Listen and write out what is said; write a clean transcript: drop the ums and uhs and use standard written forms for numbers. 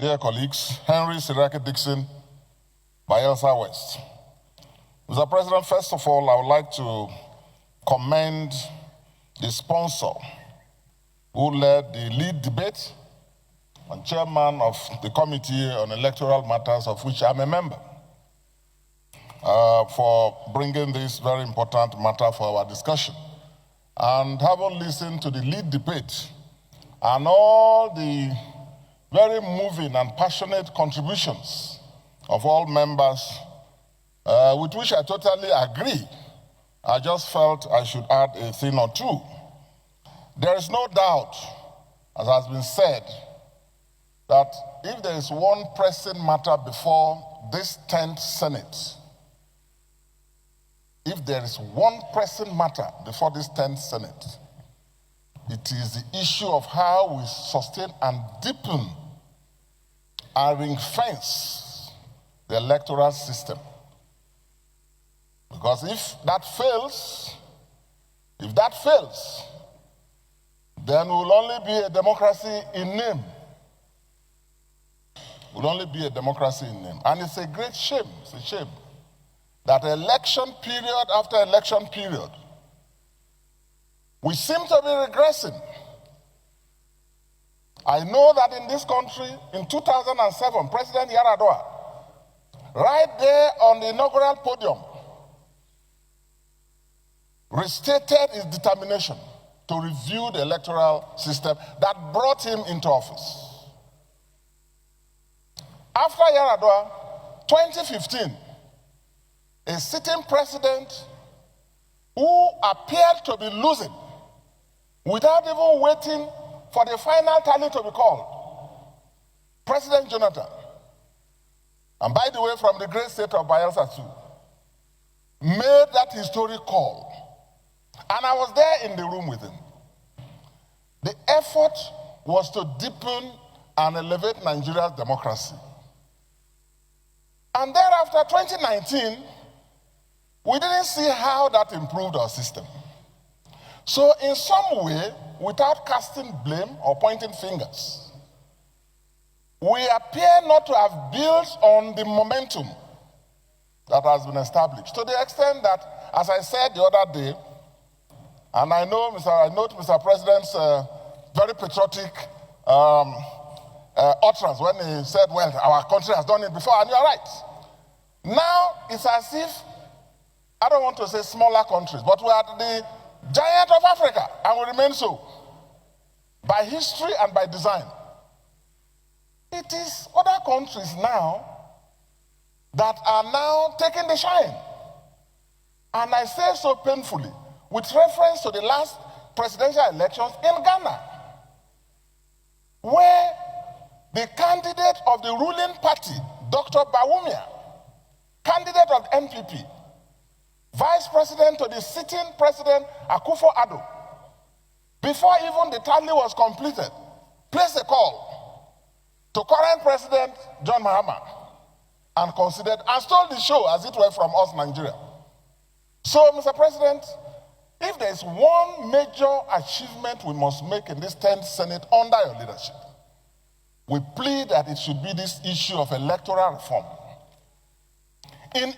Dear colleagues, Henry Seriake Dickson, Bayelsa West. Mr. President, first of all, I would like to commend the sponsor who led the lead debate and chairman of the Committee on Electoral Matters, of which I'm a member, for bringing this very important matter for our discussion. And having listened to the lead debate and all the very moving and passionate contributions of all members, with which I totally agree, I just felt I should add a thing or two. There is no doubt, as has been said, that if there is one pressing matter before this 10th Senate, if there is one pressing matter before this 10th Senate, it is the issue of how we sustain and deepen and ring-fence the electoral system. Because if that fails, then we will only be a democracy in name. We'll only be a democracy in name. And it's a great shame, it's a shame, that election period after election period, we seem to be regressing. I know that in this country, in 2007, President Yar'Adua, right there on the inaugural podium, restated his determination to review the electoral system that brought him into office. After Yar'Adua, 2015, a sitting president who appeared to be losing without even waiting for the final tally to be called, President Jonathan, and by the way, from the great state of Bayelsa too, made that historic call. And I was there in the room with him. The effort was to deepen and elevate Nigeria's democracy. And thereafter, 2019, we didn't see how that improved our system. So in some way, without casting blame or pointing fingers, we appear not to have built on the momentum that has been established, to the extent that, as I said the other day, and I note Mr. President's very patriotic utterance when he said, well, our country has done it before, and you're right. Now, it's as if, I don't want to say smaller countries, but we are the giant of Africa, and we remain so, by history and by design. It is other countries now that are now taking the shine. And I say so painfully, with reference to the last presidential elections in Ghana, where the candidate of the ruling party, Dr. Bawumia, candidate of NPP, vice president to the sitting president, Akufo-Addo, before even the tally was completed, placed a call to current president John Mahama and considered and stole the show, as it were, from us, Nigeria. So, Mr. President, if there is one major achievement we must make in this 10th Senate under your leadership, we plead that it should be this issue of electoral reform. In